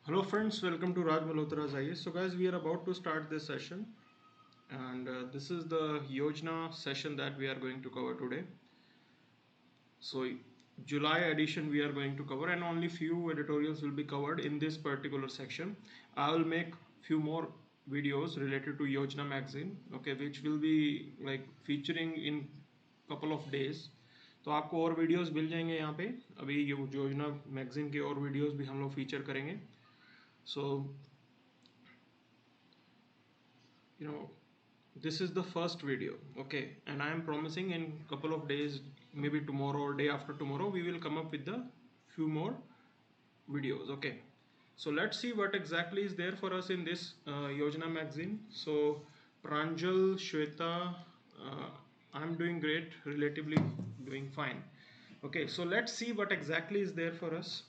Hello friends, welcome to Raj Malhotra IAS. So guys, we are about to start this session and this is the Yojana session that we are going to cover today. So July edition we are going to cover and only few editorials will be covered in this particular section. I will make few more videos related to Yojana magazine, okay, which will be like featuring in couple of days. तो आपको और videos मिल जाएंगे यहाँ पे. अभी ये योजना magazine के और वीडियोस भी हम लोग फीचर करेंगे. So this is the first video, okay, and I am promising in couple of days, maybe tomorrow or day after tomorrow, we will come up with the few more videos, okay. So let's see what exactly is there for us in this Yojana magazine. So Pranjal, Shweta, I'm doing great, relatively doing fine, okay. So let's see what exactly is there for us.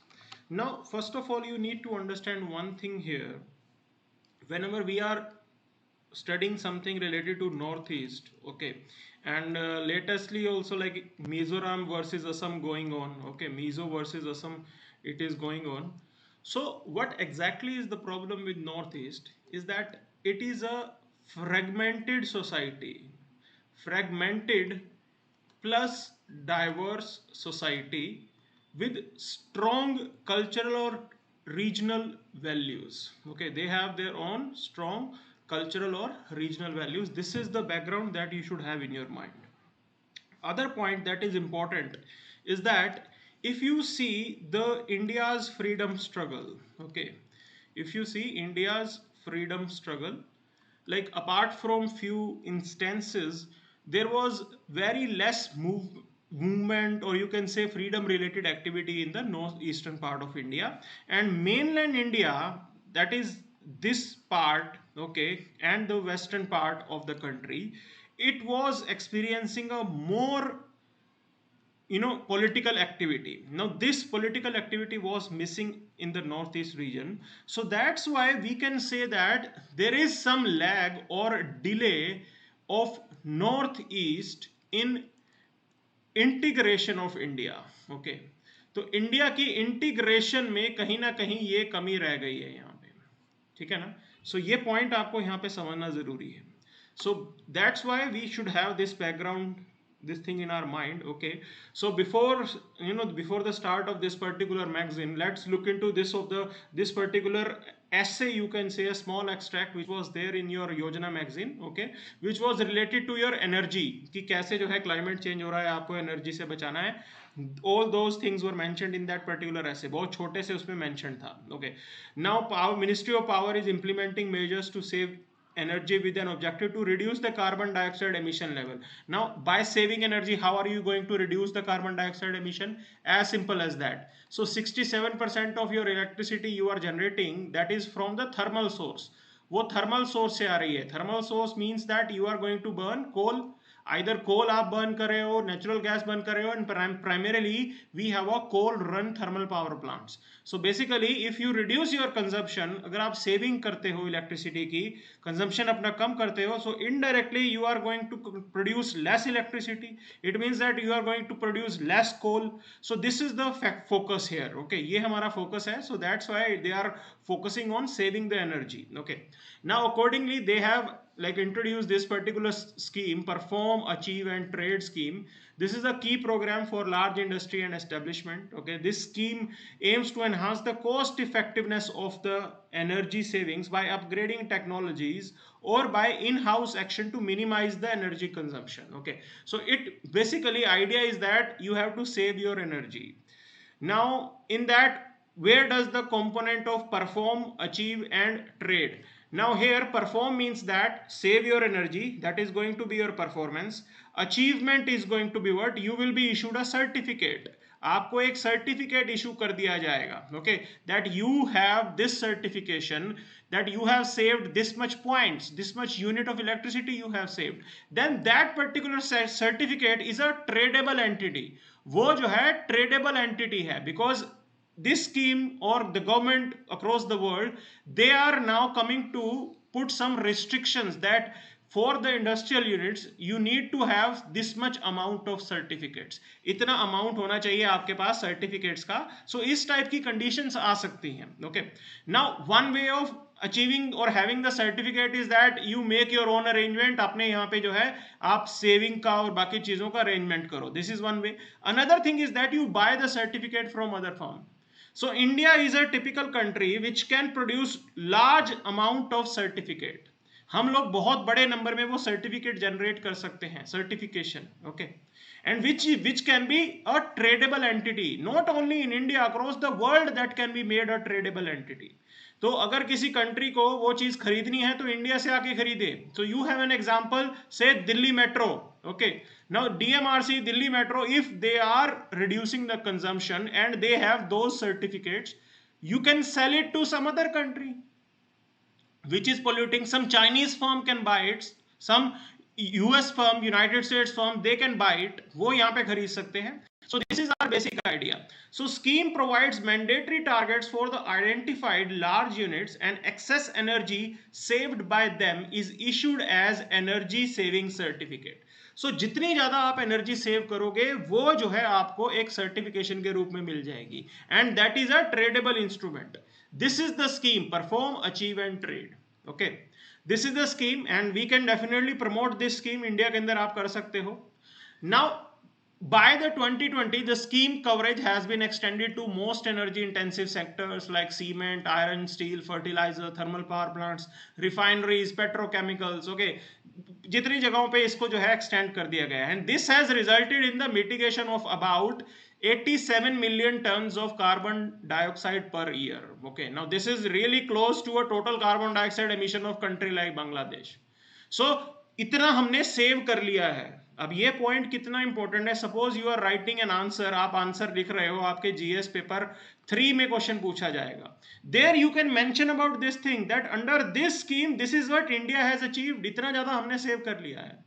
Now first of all, you need to understand one thing here. Whenever we are studying something related to northeast, okay, and latestly also like Mizoram versus Assam going on, okay, Mizo versus Assam, it is going on. So what exactly is the problem with northeast is that it is a fragmented society, fragmented plus diverse society with strong cultural or regional values, okay. They have their own strong cultural or regional values. This is the background that you should have in your mind. Other point that is important is that if you see the India's freedom struggle, okay, if you see India's freedom struggle, like apart from few instances, there was very less movement, or you can say freedom related activity in the northeastern part of India, and mainland India, that is this part, okay, and the western part of the country, it was experiencing a more political activity. Now this political activity was missing in the northeast region. So that's why we can say that there is some lag or delay of northeast in integration of India, okay. तो India की integration में कहीं ना कहीं ये कमी रह गई है यहाँ पे, ठीक है ना. सो ये पॉइंट आपको यहाँ पे समझना जरूरी है. So that's why we should have this background, this thing in our mind, okay. So before the start of this particular magazine, let's look into this particular essay, you can say a small extract which was there in your Yojana magazine, okay, which was related to your energy, कि कैसे जो है climate change हो रहा है, आपको energy से बचाना है. All those things were mentioned in that particular essay. बहुत छोटे से उसमें mention था, okay. Now Ministry of Power is implementing measures to save energy with an objective to reduce the carbon dioxide emission level. Now by saving energy, how are you going to reduce the carbon dioxide emission? As simple as that. So 67% of your electricity you are generating, that is from the thermal source. वो thermal source से आ रही है. Thermal source means that you are going to burn coal, either coal आप burn कर रहे हो, natural gas burn कर रहे हो, and primarily we have a coal run thermal power plants. So basically if you reduce your consumption, अगर आप saving करते हो इलेक्ट्रिसिटी की, कंजम्पशन अपना कम करते हो, so indirectly you are going to produce less electricity. It means that you are going to produce less coal. So this is the focus here, okay. ये हमारा फोकस है. So that's why they are focusing on saving the energy, okay. Now accordingly they have like introduced this particular scheme, perform, achieve and trade scheme. This is a key program for large industry and establishment, okay. This scheme aims to enhance the cost effectiveness of the energy savings by upgrading technologies or by in-house action to minimize the energy consumption, okay. So it basically idea is that you have to save your energy. Now in that, where does the component of perform, achieve and trade? Now here perform means that save your energy, that is going to be your performance. Achievement is going to be what? You will be issued a certificate. आपको एक certificate issue कर दिया जाएगा, okay, that you have this certification, that you have saved this much points, this much unit of electricity you have saved. Then that particular certificate is a tradable entity. वो जो है tradable entity है, because this scheme or the government across the world, they are now coming to put some restrictions that for the industrial units you need to have this much amount of certificates, इतना amount होना चाहिए आपके पास certificates का. So इस type की conditions आ सकती हैं. Okay, now one way of achieving or having the certificate is that you make your own arrangement. अपने यहाँ पे जो है आप saving का और बाकी चीज़ों का arrangement करो. This is one way. Another thing is that you buy the certificate from other firm. So India is a typical country which can produce large amount of certificate. हम लोग बहुत बड़े नंबर में वो सर्टिफिकेट जनरेट कर सकते हैं, certification. Okay, and which can be a tradable entity, not only in India, across the world that can be made a tradable entity. तो अगर किसी कंट्री को वो चीज खरीदनी है तो इंडिया से आके खरीदे. So you have an example, say Delhi metro. Okay, now DMRC, Delhi Metro, if they are reducing the consumption and they have those certificates, you can sell it to some other country which is polluting. Some Chinese firm can buy it, some US firm, United States firm, they can buy it, वो यहाँ पे खरीद सकते हैं. So this is our basic idea. So scheme provides mandatory targets for the identified large units, and excess energy saved by them is issued as energy saving certificate. So जितनी ज़्यादा आप energy save करोगे वो जो है आपको एक certification के रूप में मिल जाएगी, and that is a tradable instrument. This is the scheme, perform, achieve and trade. Okay, this is the scheme and we can definitely promote this scheme. India के अंदर आप कर सकते हो. Now by the 2020 the scheme coverage has been extended to most energy intensive sectors like cement, iron, steel, fertilizer, thermal power plants, refineries, petrochemicals. Okay, जितनी जगहों पे इसको जो है एक्सटेंड कर दिया गया है, and this has resulted in the mitigation of about 87 million tons of carbon dioxide per year. Okay, now this is really close to a total carbon dioxide emission of country like Bangladesh. So इतना हमने save कर लिया है. अब ये point कितना important है. Suppose you are writing an answer, आप आंसर लिख रहे हो, आपके जीएस पेपर 3 में क्वेश्चन पूछा जाएगा. There you can mention about this thing that under this scheme this is what India has achieved. इतना ज्यादा हमने सेव कर लिया है.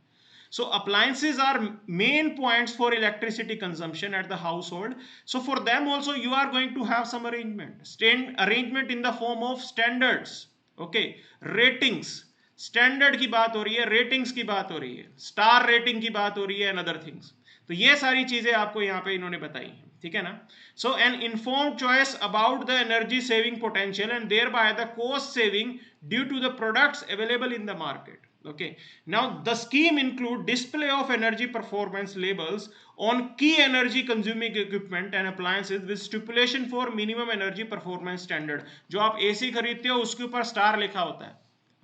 So appliances are main points for electricity consumption at the household. So for them also you are going to have some arrangement in the form of standards. Okay, ratings. Standard की बात हो रही है, ratings की बात हो रही है, स्टार रेटिंग की बात हो रही है, एंड अदर थिंग्स. तो ये सारी चीजें आपको यहाँ पे इन्होंने बताई हैं. ठीक है ना. So an informed choice about the energy saving potential and thereby the cost saving due to the products available in the market. Okay, now the scheme include display of energy performance labels on key energy consuming equipment and appliances with stipulation for minimum energy performance standard. जो आप AC खरीदते हो उसके ऊपर star लिखा होता है.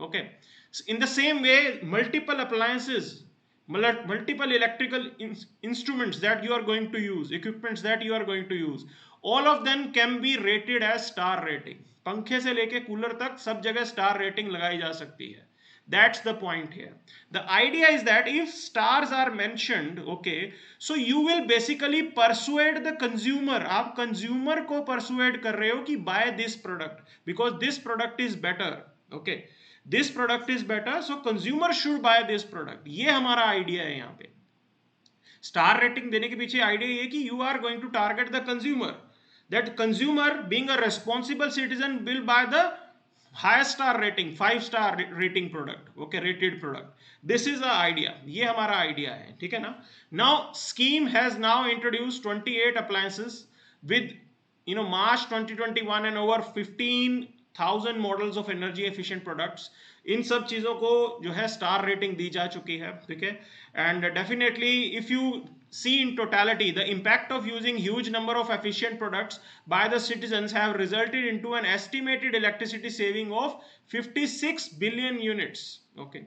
Okay, in the same way multiple appliances, multiple electrical instruments that you are going to use, equipments that you are going to use, all of them can be rated as star rating. पंखे से लेके cooler तक सब जगह star rating लगाई जा सकती है. That's the point here. The idea is that if stars are mentioned, okay, so you will basically persuade the consumer. आप consumer को persuade कर रहे हो कि buy this product because this product is better. Okay, this product is better, so consumer should buy this product. ये हमारा idea है यहाँ पे. Star rating देने के पीछे idea ये कि you are going to target the consumer. That consumer being a responsible citizen will buy the highest star rating, 5-star rating product. Okay, rated product. This is the idea. ये हमारा idea है. ठीक है ना. Now scheme has now introduced 28 appliances with March 2021 and over 15,000 models of energy efficient products. इन सब चीजों को जो है स्टार रेटिंग दी जा चुकी है. ठीक है. And definitely if you see in totality the impact of using huge number of efficient products by the citizens have resulted into an estimated electricity saving of 56 billion units. Okay,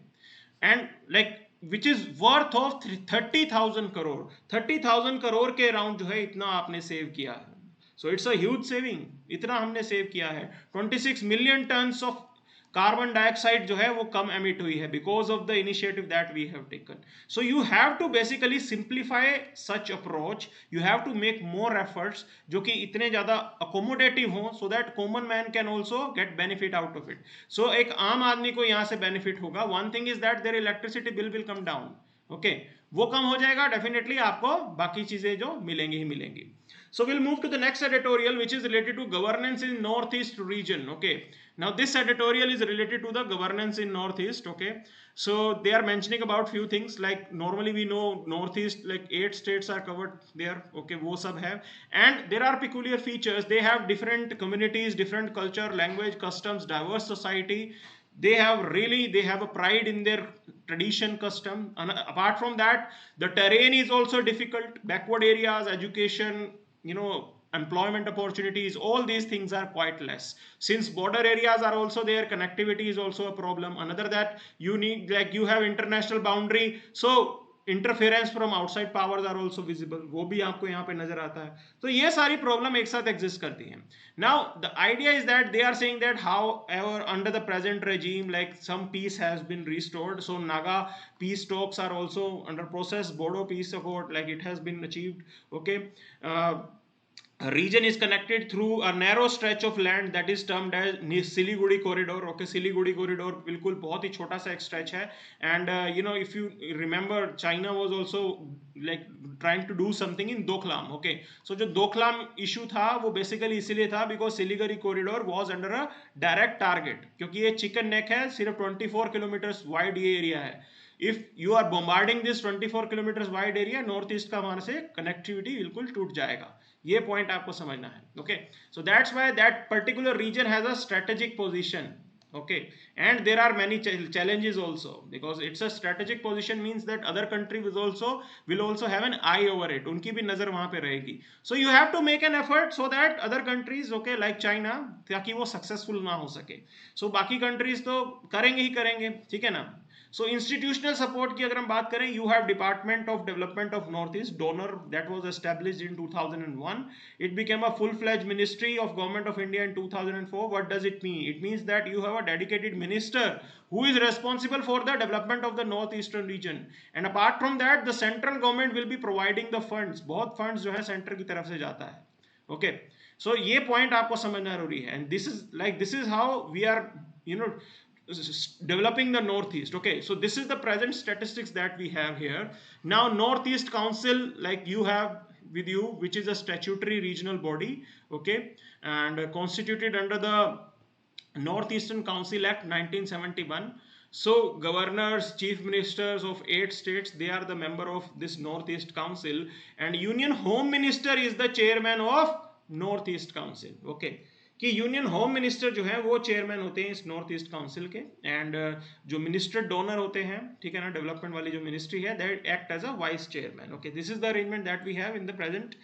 and like which is worth of 30,000 crore. 30,000 crore के around जो है इतना आपने save किया है. So it's a huge saving. इतना हमने save किया है. 26 million tons of carbon dioxide जो है वो कम एमिट हुई है because of the initiative that we have taken. So you have to basically simplify such approach. You have to make more efforts जो कि इतने ज्यादा अकोमोडेटिव हो so that common man can also get benefit out of it. So एक आम आदमी को यहाँ से बेनिफिट होगा. One thing is that their electricity bill will come down. Okay, वो कम हो जाएगा, डेफिनेटली आपको बाकी चीजें जो मिलेंगी ही मिलेंगी. So we'll move to the next editorial, which is related to governance in Northeast region. Okay, now this editorial is related to the governance in Northeast. Okay, so they are mentioning about few things, like normally we know Northeast like 8 states are covered there. Okay, wo sab have, and there are peculiar features. They have different communities, different culture, language, customs, diverse society. They have a pride in their tradition, custom, and apart from that, the terrain is also difficult. Backward areas, education, employment opportunities, all these things are quite less. Since border areas are also there, connectivity is also a problem. Another that you need, like you have international boundary, so interference from outside powers are also visible, वो भी आपको यहाँ पे नजर आता है. तो ये सारी प्रॉब्लम एक साथ एग्जिस्ट करती हैं. Now the idea is that they are saying that however under the present regime, like some peace has been restored. So Naga peace talks are also under process. Bodo peace accord, like it has been achieved. Okay, a region is connected through a narrow stretch of land that is termed as Siliguri corridor. Okay, Siliguri corridor बिल्कुल बहुत ही छोटा सा एक stretch है. And if you remember, China was also like trying to do something in Doklam. Okay, so जो Doklam issue था वो basically इसीलिए था because Siliguri corridor was under a direct target, क्योंकि ये chicken neck है, सिर्फ 24 kilometers wide ये area है. If you are bombarding this 24 kilometers wide area, north east का वहां से कनेक्टिविटी बिल्कुल टूट जाएगा. ये पॉइंट आपको समझना है. Okay, so that's why that particular region has a strategic position. Okay, and there are many challenges also, because it's a strategic position means that other country will also have an eye over it. उनकी भी नजर वहां पे रहेगी. So you have to make an effort so that other countries, okay, like China, ताकि वो successful ना हो सके. So बाकी countries तो करेंगे ही करेंगे, ठीक है ना. So institutional support की अगर हम बात करें, you have Department of Development of Northeast, donor, that was established in 2001. It became a full-fledged ministry of Government of India in 2004. What does it mean? It means that you have a dedicated minister who is responsible for the development of the northeastern region. And apart from that, the central government will be providing the funds. बहुत funds जो है center की तरफ से जाता है. Okay, so ये point आपको समझना जरूरी है. And this is how we are, developing the northeast. Okay, so this is the present statistics that we have here. Now Northeast Council, like you have with you, which is a statutory regional body. Okay, and constituted under the Northeastern Council Act 1971. So governors, chief ministers of 8 states, they are the member of this Northeast Council, and Union Home Minister is the chairman of Northeast Council. Okay, कि union home minister जो है वो chairman होते हैं इस north east council के. And जो minister donor होते हैं, ठीक है ना, डेवलपमेंट वाली जो मिनिस्ट्री है, that act as a vice chairman. Okay, this is the arrangement that we have in the present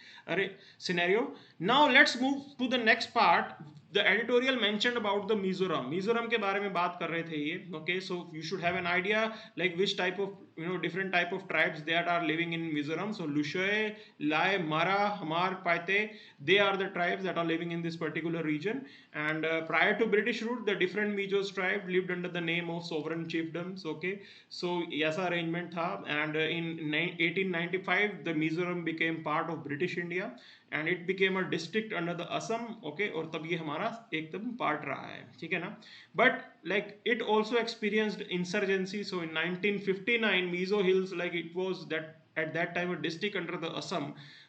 scenario. Now let's move to the next part. The editorial mentioned about the Mizoram के बारे में बात कर रहे थे ये. Okay, so you should have an idea like which type of, different type of tribes that are living in Mizoram. So Lushoe, Lai, Mara, Hamar, Paite, they are the tribes that are living in this particular region. And prior to British rule, the different Mijos tribe lived under the name of sovereign chiefdoms. Okay, so ऐसा arrangement था. And in 1895 the Mizoram became part of British India and it became a district under the Assam. Okay, और तब ये हमारा एकदम part रहा है, ठीक है ना. But like it also experienced insurgency. So in 1959 Mizo Hills, like it was that at that time a district under the Assam,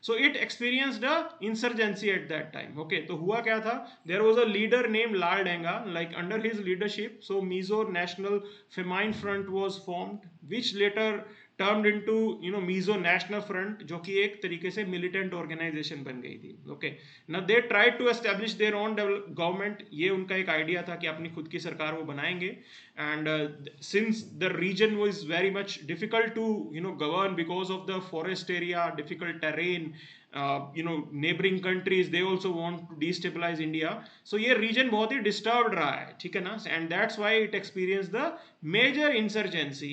so it experienced a insurgency at that time. Okay, तो हुआ क्या था, there was a leader named Lal Denga, like under his leadership, so Mizo National Famine Front was formed, which later termed into Mizo National Front, जो कि एक तरीके से militant organisation बन गई थी. Okay, now they tried to establish their own government. ये उनका एक आइडिया था कि अपनी खुद की सरकार वो बनाएंगे. And since the region was very much difficult to govern because of the forest area, difficult terrain, neighboring countries, they also want to destabilize India. So ये region बहुत ही disturbed रहा है, ठीक है ना, and that's why it experienced the major insurgency.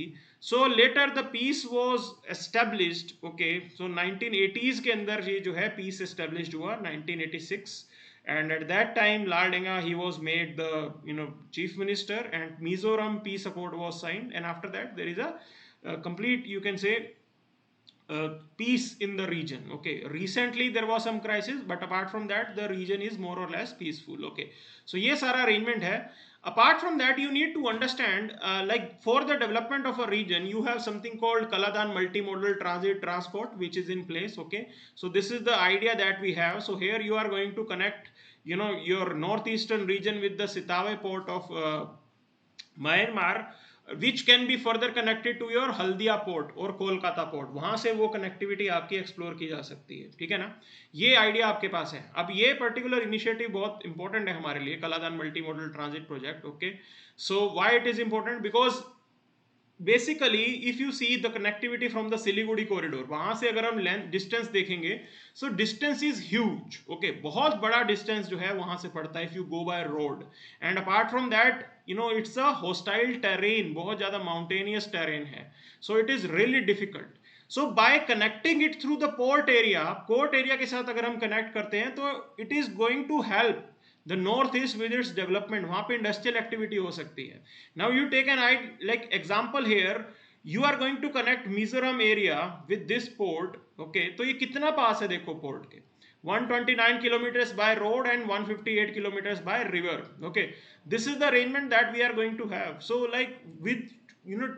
So later the peace was established. Okay, so 1980s के अंदर ये जो है peace established हुआ 1986. And at that time Lal Denga, he was made the chief minister, and Mizoram peace accord was signed. And after that there is a complete, you can say, peace in the region. Okay, recently there was some crisis, but apart from that the region is more or less peaceful. Okay, so ये सारा arrangement है. Apart from that, you need to understand, like for the development of a region, you have something called Kaladan multimodal transit transport, which is in place. Okay, so this is the idea that we have. So here you are going to connect, your northeastern region with the Sitawai port of Myanmar, which can be further connected to your Haldia port और Kolkata port. वहां से वो connectivity आपकी explore की जा सकती है. ठीक है ना, ये आइडिया आपके पास है. अब ये पर्टिकुलर इनिशिएटिव बहुत इंपॉर्टेंट है हमारे लिए, Kaladan multi modal transit project. Okay, so why it is important? Because basically if you see the connectivity from the Siliguri corridor, वहां से अगर हम लेंथ डिस्टेंस देखेंगे, so distance is huge. Okay, बहुत बड़ा डिस्टेंस जो है वहां से पड़ता है if you go by road. And apart from that, it's a hostile terrain, बहुत ज्यादा माउंटेनियस टेरेन है. So it is really difficult. So by connecting it through the port area के साथ अगर हम कनेक्ट करते हैं, तो it is going to help the northeast with its development. वहां पे इंडस्ट्रियल एक्टिविटी हो सकती है. Now you take an like example here, you are going to connect Mizoram area with this port. okay, तो ये कितना पास है देखो पोर्ट के, 129 kilometers by road and 158 kilometers by river. okay, this is the arrangement that we are going to have. So like with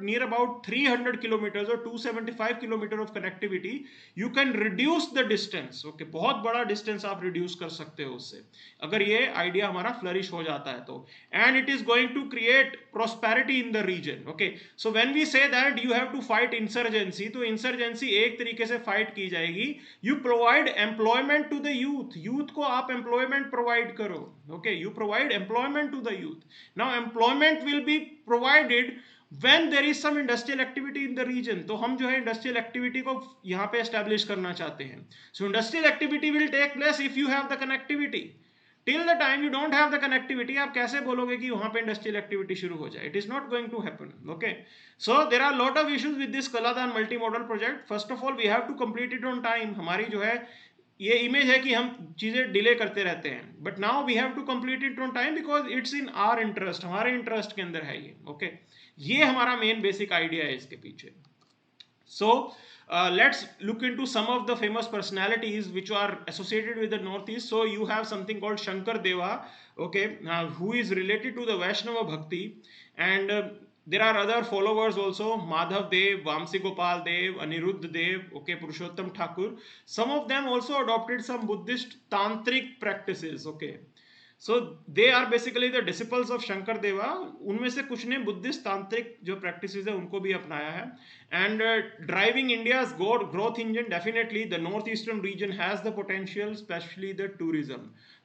near about 300 kilometers or 275 kilometer of connectivity, you can reduce the distance. okay, बहुत बड़ा distance आप reduce कर सकते हो उससे, अगर ये idea हमारा flourish हो जाता है तो. and it is going to create prosperity in the region. okay, so when we say that you have to fight insurgency, तो insurgency एक तरीके से fight की जाएगी. you provide employment to the youth को आप employment provide करो. okay, you provide employment to the youth. now employment will be provided when there is some industrial activity in the region. तो हम जो है इंडस्ट्रियल एक्टिविटी को यहाँ पे एस्टेब्लिश करना चाहते हैं. So industrial activity will take place if you have the connectivity. Till the time you don't have the connectivity, आप कैसे बोलोगे कि वहां पे इंडस्ट्रियल एक्टिविटी शुरू हो जाए? It is not going to happen. Okay, so there are lot of issues with this Kaladan multi modal project. First of all we have to complete it on time. हमारी जो है ये इमेज है कि हम चीजें डिले करते रहते हैं, but now we have to complete it on time because it's in our interest, हमारे इंटरेस्ट के अंदर है ये. ओके, ये हमारा मेन बेसिक आइडिया है इसके पीछे. सो let's look into some of the famous personalities which are associated with the northeast. so you have something called Shankar Deva. okay, who is related to the Vaishnava Bhakti, and there are other followers also, Madhav Dev, Vamsi Gopal Dev, Aniruddha Dev, okay, Purushottam Thakur. some of them also adopted some Buddhist tantric practices. okay, so they are basically the disciples of Shankar Deva. उनमें से कुछ ने Buddhist तांत्रिक जो practices है उनको भी अपनाया है. And driving India's growth engine, definitely the north eastern reason has the potential, specially the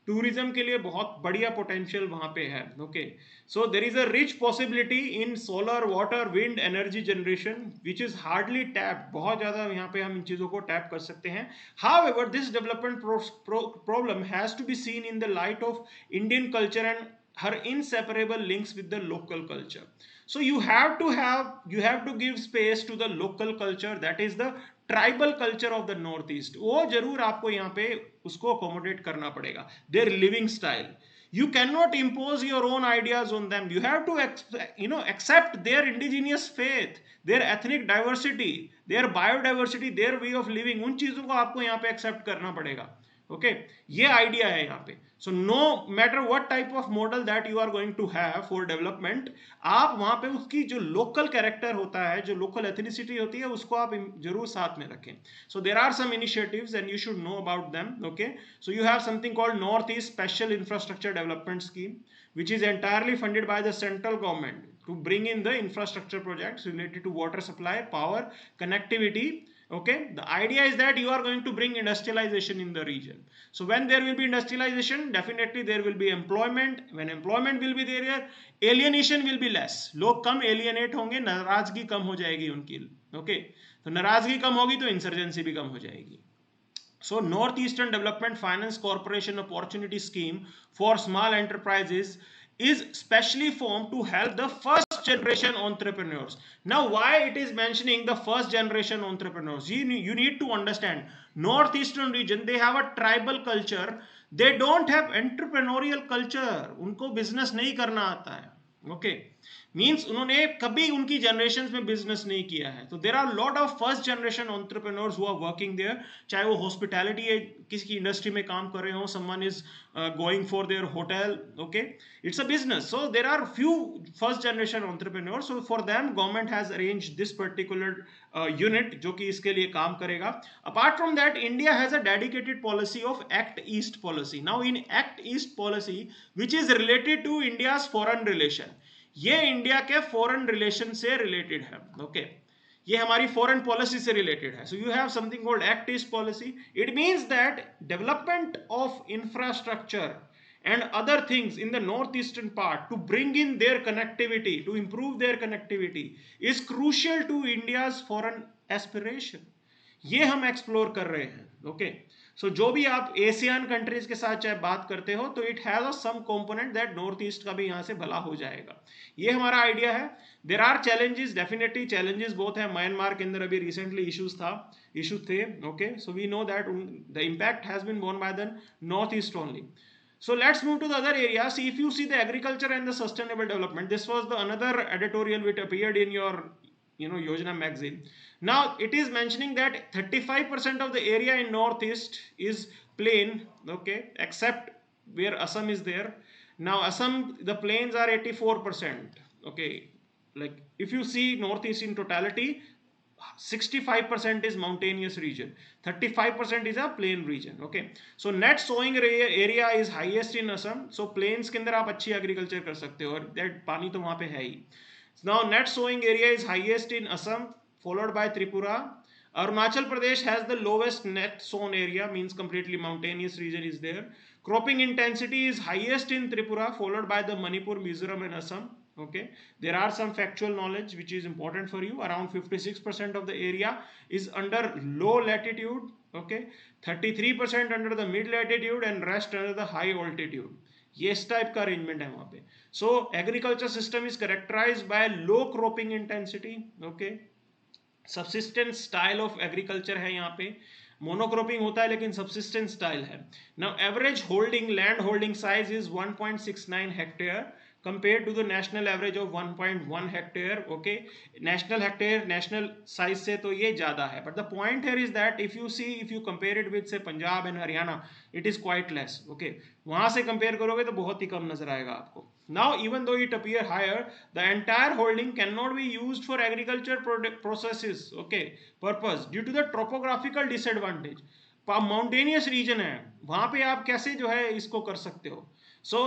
tourism के लिए बहुत बढ़िया पोटेंशियल वहां पे है. Okay, so there is a rich possibility in solar, water, wind energy generation which is hardly tap. बहुत ज्यादा यहाँ पे हम इन चीजों को टैप कर सकते हैं. However this development problem has to be seen in the light of Indian culture and her inseparable links with the local culture. So you have to give space to the local culture, that is the tribal culture of the northeast. वो जरूर आपको यहाँ पे उसको accommodate करना पड़ेगा. Their living style, you cannot impose your own ideas on them. You have to accept their indigenous faith, their ethnic diversity, their biodiversity, their way of living. उन चीजों को आपको यहाँ पे accept करना पड़ेगा. ओके, ये आइडिया है यहाँ पे. So no matter what type of model that you are going to have for development, आप वहां पे उसकी जो लोकल कैरेक्टर होता है, जो लोकल एथनिसिटी होती है, उसको आप जरूर साथ में रखें. So there are some initiatives and you should know about them. Okay, so you have something called north east special infrastructure development scheme which is entirely funded by the central government to bring in the infrastructure projects related to water supply, power, connectivity. okay, the idea is that you are going to bring industrialization in the region. So when there will be industrialization, definitely there will be employment. When employment will be there, alienation will be less. लोग कम alienate होंगे, नाराजगी कम हो जाएगी उनकी. okay, तो नाराजगी कम होगी तो इंसर्जेंसी भी कम हो जाएगी. So Northeastern Development Finance Corporation Opportunity Scheme for Small Enterprises is specially formed to help the first generation entrepreneurs. Now why it is mentioning the first generation entrepreneurs? You need to understand, Northeastern region, they have a tribal culture. They don't have entrepreneurial culture. उनको business नहीं करना आता है. Okay, means उन्होंने कभी उनकी generation में business नहीं किया है। तो there are lot of first generation entrepreneurs who are working there, चाहे वो हॉस्पिटैलिटी है, किसी की इंडस्ट्री में काम कर रहे हो, someone is going for their hotel, okay, it's a business. So there are few first generation entrepreneurs, so for them government has arrange this particular unit जो कि इसके लिए काम करेगा। Apart from that, India has a dedicated policy of act east policy. Now in act east policy which is related to India's foreign relation, ये India के foreign relation से related है। ओके, ये हमारी फॉरेन पॉलिसी से related है। So you have something called act east policy. It means that development of infrastructure and other things in the northeastern part to bring in their connectivity, to improve their connectivity, is crucial to India's foreign aspiration. ये हम explore कर रहे हैं। Okay, सो जो भी आप Asian countries के साथ चाहे बात करते हो, तो it has some component that north east का भी यहाँ से भला हो जाएगा। ये हमारा आइडिया है। There are challenges, definitely challenges बहुत है। म्यांमार के अंदर अभी रिसेंटली इश्यूज थे। Okay, so we know that the impact has been borne by the north east only. So let's move to the other area. See, if you see the agriculture and the sustainable development, this was the another editorial which appeared in your, Yojana magazine. Now it is mentioning that 35% of the area in northeast is plain, okay, except where Assam is there. Now Assam, the plains are 84%. Okay, like if you see northeast in totality, 65% is mountainous region, 35% is a plain region. Okay, so net sowing area is highest in Assam. So plains के अंदर आप अच्छी agriculture कर सकते हो, और that पानी तो वहाँ पे है ही. Now net sowing area is highest in Assam, followed by Tripura. Arunachal Pradesh has the lowest net sown area, means completely mountainous region is there. Cropping intensity is highest in Tripura, followed by the Manipur, Mizoram and Assam. Okay, there are some factual knowledge which is important for you. Around 56% of the area is under low latitude. Okay, 33% under the mid latitude and rest under the high altitude. ये इस type का arrangement है वहाँ पे. So agriculture system is characterise by low cropping intensity. Okay, subsistence style of agriculture है यहाँ पे. Monocropping होता है लेकिन सबसिस्टेंस स्टाइल है. Now average holding, land holding size is 1.69 hectare compared to the national average of 1.1 hectare. Okay, national size से तो ये ज़्यादा है, but the point here is that if you compare it with say Punjab and Haryana, it is quite less. Okay, वहाँ से compare करोगे तो बहुत ही कम नजर आएगा आपको. Now even though it appear higher, the entire holding cannot be used for agriculture processes, okay, purpose, due to the topographical disadvantage. Mountainous region है, वहाँ पे आप कैसे जो है इसको कर सकते हो. So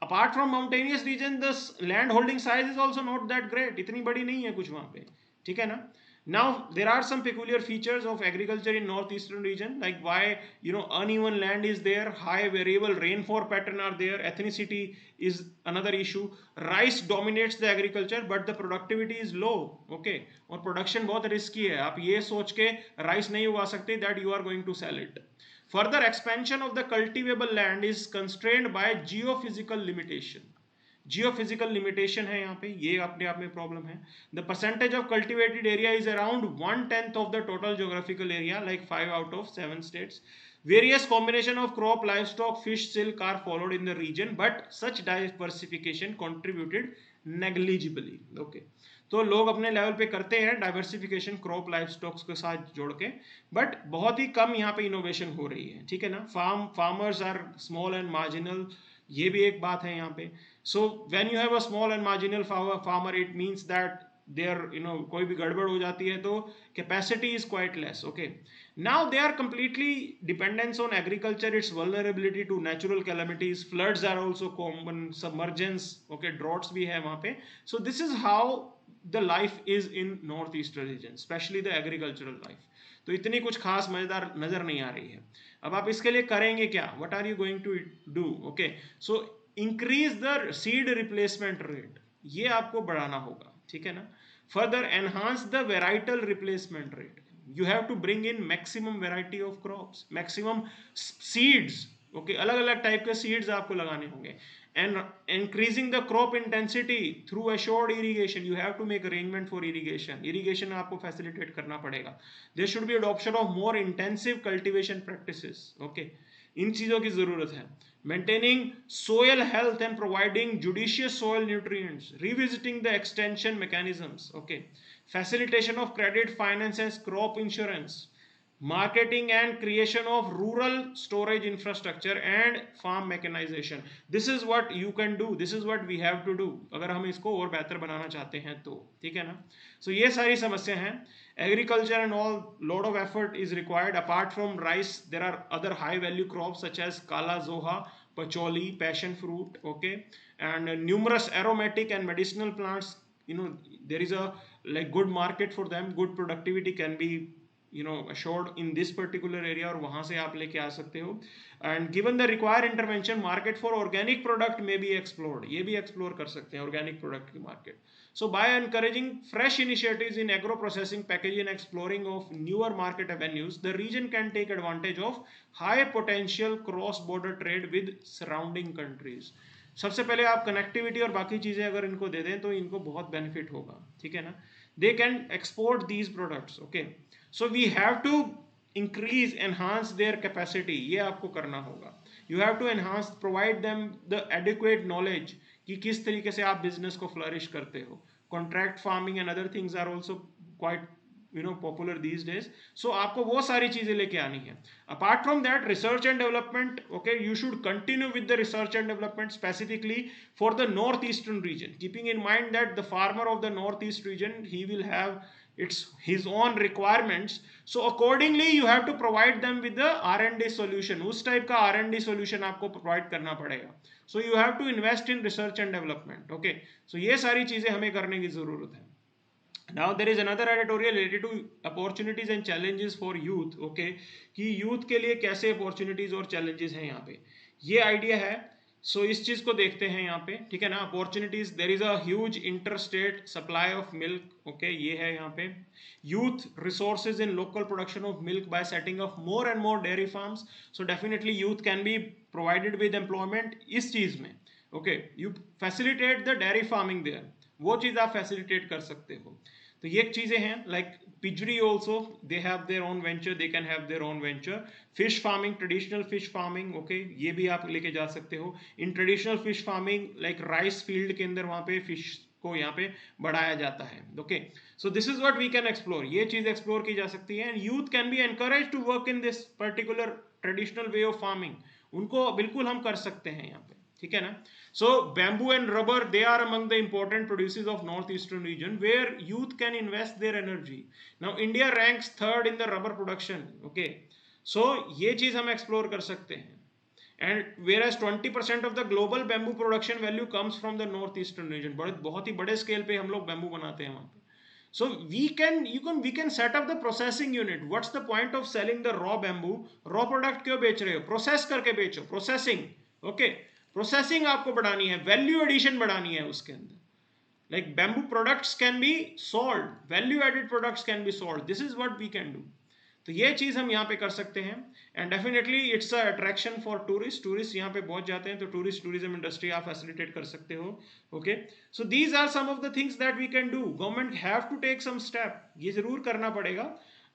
apart from mountainous region, the land holding size is also not that great. इतनी बड़ी नहीं है कुछ वहाँ पे, ठीक है ना. Now there are some peculiar features of agriculture in northeastern region, like why uneven land is there, high variable rainfall pattern are there, ethnicity is another issue. Rice dominates the agriculture but the productivity is low. Okay, और production बहुत risky है. आप ये सोच के rice नहीं उगा सकते that you are going to sell it. Further expansion of the cultivable land is constrained by geophysical limitation. Geophysical limitation है यहाँ पे, ये अपने आप में प्रॉब्लम है. The percentage of cultivated area is around 1/10 of the total geographical area, like 5 out of 7 states. Various combination of crop, livestock, fish, silk are followed in the region, but such diversification contributed negligibly. Okay, तो लोग अपने level पे करते हैं diversification crop life stocks के साथ जोड़ के, बट बहुत ही कम यहाँ पे इनोवेशन हो रही है, ठीक है ना. Farmers are small and marginal, ये भी एक बात है यहाँ पे. So when you have a small and marginal farmer, it means that there कोई भी गड़बड़ हो जाती है तो capacity is quite less. Okay, now they are completely dependence on agriculture, it's vulnerability to natural calamities, floods are also common, submergence, okay, droughts भी है वहाँ पे. So this is how the life is in northeastern region, especially the agricultural life. तो इतनी कुछ खास मजेदार नजर नहीं आ रही है. अब आप इसके लिए करेंगे क्या? What are you going to do? Okay, so increase the seed replacement rate, ये आपको बढ़ाना होगा, ठीक है ना. Further enhance the varietal replacement rate. You have to bring in maximum variety of crops, maximum seeds. Okay, अलग अलग type के सीड्स आपको लगाने होंगे. And increasing the crop intensity through assured irrigation, you have to make arrangement for irrigation. Irrigation आपको facilitate करना पड़ेगा. There should be adoption of more intensive cultivation practices. Okay, इन चीज़ों की ज़रूरत है. maintaining soil health and providing judicious soil nutrients, revisiting the extension mechanisms, okay, facilitation of credit finance and crop insurance, marketing and creation of rural storage infrastructure and farm mechanization. This is what you can do, this is what we have to do अगर हम इसको और बेहतर बनाना चाहते हैं तो, ठीक है ना. So ये सारी समस्या हैं. Agriculture and all, lot of effort is required. Apart from rice, there are other high value crops such as kala zoha, pacholi, passion fruit, okay, and numerous aromatic and medicinal plants. You know, there is a like good market for them, good productivity can be assured in this particular area, और वहां से आप लेके आ सकते हो. And given the required intervention, market for organic product may be explored. ये भी explore कर सकते हैं organic product की market. So by encouraging fresh initiatives in agro processing, packaging and exploring of newer market avenues, the region can take advantage of high potential cross border trade with surrounding countries. सबसे पहले आप connectivity और बाकी चीज़ें अगर इनको दे दें तो इनको बहुत बेनिफिट होगा, ठीक है ना. They can export these products, okay. So we have to increase enhance their capacity, ये आपको करना होगा. You have to enhance, provide them the adequate knowledge कि किस तरीके से आप बिजनेस को फ्लरिश करते हो. Contract farming and other things are also quite popular these days. So आपको वो सारी चीजें लेके आनी है. Apart from that, research and development, okay, you should continue with the research and development specifically for the north eastern region, keeping in mind that the farmer of the north east region, he will have it's his own requirements. So accordingly you have to provide them with the R&D solution. उस type का R&D solution आपको provide करना पड़ेगा. So you have to invest in research and development, okay. So ये सारी चीजें हमें करने की जरूरत है. Now there is another editorial related to opportunities and challenges for youth, okay, कि youth के लिए कैसे opportunities और challenges हैं यहाँ पे, ये idea है. सो इस चीज को देखते हैं यहाँ पे, ठीक है ना. Opportunities, there is a huge interstate supply of milk, okay, ये है यहाँ पे. Youth resources in local production of milk by setting up more and more dairy farms. So definitely youth can be provided with employment इस चीज में, okay. You facilitate the dairy farming there, वो चीज आप फैसिलिटेट कर सकते हो. तो ये चीजें हैं. Like piggery also, they have their own venture, they can have their own venture. Fish farming, traditional fish farming, okay, ये भी आप लेके जा सकते हो. In traditional fish farming, like rice field के अंदर वहां पे फिश को यहाँ पे बढ़ाया जाता है, okay. So this is what we can explore, ये चीज एक्सप्लोर की जा सकती है. And youth can be encourage to work in this particular traditional way of farming, उनको बिल्कुल हम कर सकते हैं यहाँ पे, ठीक है ना. So bamboo and rubber, they are among the important producers of northeastern region where youth can invest their energy. Now India ranks third in the rubber production, okay. So ये चीज हम एक्सप्लोर कर सकते हैं. And whereas 20% of the global bamboo production value comes from the northeastern region, बहुत ही बड़े scale पे हम लोग बैम्बू बनाते हैं वहाँ पे. So we can set up the processing unit. What's the point of selling the raw bamboo? Raw product क्यों बेच रहे हो? प्रोसेस करके बेचो, प्रोसेसिंग, ओके. प्रोसेसिंग आपको बढ़ानी है, वैल्यू एडिशन बढ़ानी है उसके अंदर. Like bamboo products can be sold, value added products can be sold. This is what we can do. तो ये चीज हम यहाँ पे कर सकते हैं. And definitely it's a attraction for tourist. Tourist यहाँ पे बहुत जाते हैं, तो टूरिज्म इंडस्ट्री आप फैसिलिटेट कर सकते हो, okay. So these are some of the things that we can do. Government have to take some step, ये जरूर करना पड़ेगा.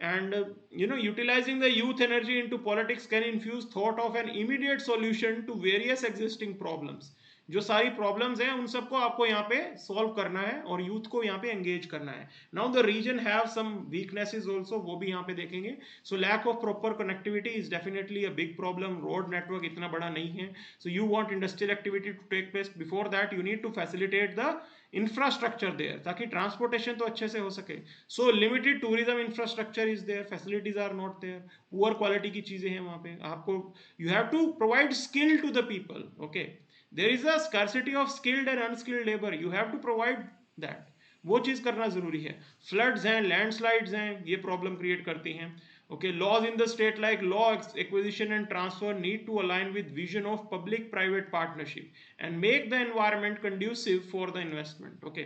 And utilizing the youth energy into politics can infuse thought of an immediate solution to various existing problems. जो सारी problems हैं उन सबको आपको यहाँ पे सॉल्व करना है और यूथ को यहाँ पे एंगेज करना है. Now the region have some weaknesses also, वो भी यहाँ पे देखेंगे. So lack of proper connectivity is definitely a big problem. Road network इतना बड़ा नहीं है. So you want industrial activity to take place. Before that you need to facilitate the infrastructure there, ताकि ट्रांसपोर्टेशन तो अच्छे से हो सके. So limited tourism infrastructure is there, facilities are not there, poor quality की चीजें हैं वहाँ पे. आपको you have to provide skill to the people, okay. There is a scarcity of skilled and unskilled labor. You have to provide that. वो चीज करना जरूरी है. फ्लड्स हैं, लैंडस्लाइड्स हैं, ये प्रॉब्लम क्रिएट करती हैं, okay. Laws in the state like law acquisition and transfer need to align with vision of public private partnership and make the environment conducive for the investment, okay.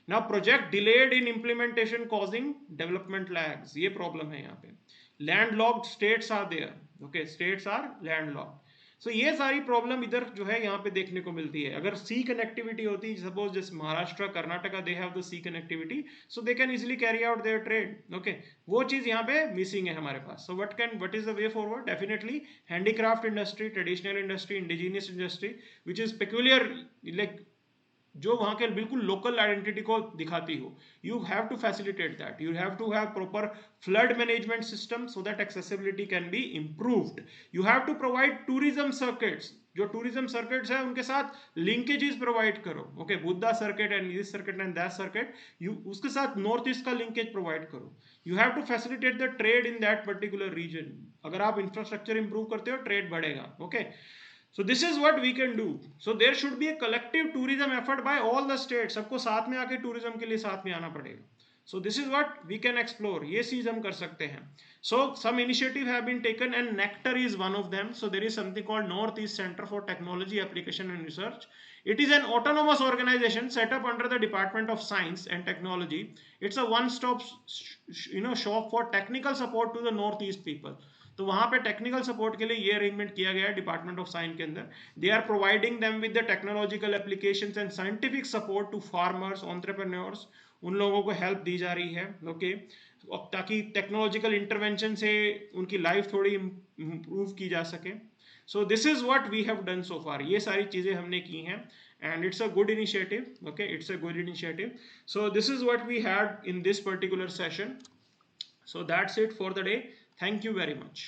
Now project delayed in implementation causing development lags, ये problem है यहाँ पे. Landlocked states are there, okay. States are landlocked. So ये सारी problem इधर जो है यहाँ पे देखने को मिलती है. अगर सी कनेक्टिविटी होती, सपोज जैसे Maharashtra Karnataka they have the sea connectivity, so they can easily carry out their trade. Okay, वो चीज यहाँ पे मिसिंग है हमारे पास. So what is the way forward? Definitely handicraft industry, traditional industry, indigenous industry which is peculiar, like जो वहाँ के बिल्कुल लोकल आइडेंटिटी को दिखाती हो. You have to facilitate that. You have to have proper flood management system so that accessibility can be improved. You have to provide tourism circuits. जो tourism circuits है उनके साथ लिंकेजेस प्रोवाइड करो. Okay, Buddha circuit and this circuit and that circuit, you उसके साथ north east का linkage provide करो. You have to facilitate the trade in that particular region. अगर आप इंफ्रास्ट्रक्चर इंप्रूव करते हो, ट्रेड बढ़ेगा. Okay, so this is what we can do. So there should be a collective tourism effort by all the states. सबको साथ में आके tourism के लिए साथ में आना पड़ेगा. So this is what we can explore. ये चीज हम कर सकते हैं. So some initiative have been taken and Nectar is one of them. So there is something called Northeast Center for Technology Application and Research. It is an autonomous organization set up under the Department of Science and Technology. It's a one-stop shop for technical support to the Northeast people. तो वहाँ पे technical support के लिए ये arrangement किया गया है department of science के अंदर. They are providing them with the technological applications and scientific support to farmers, entrepreneurs. उन लोगों को हेल्प दी जा रही है. ओके, ताकि टेक्नोलॉजिकल इंटरवेंशन से उनकी लाइफ थोड़ी इम्प्रूव की जा सके. So this is what we have done so far. ये सारी चीज़ें हमने की हैं and it's a good initiative. Okay, it's a good initiative. So this is what we had in this particular session. So that's it for the day. Thank you very much.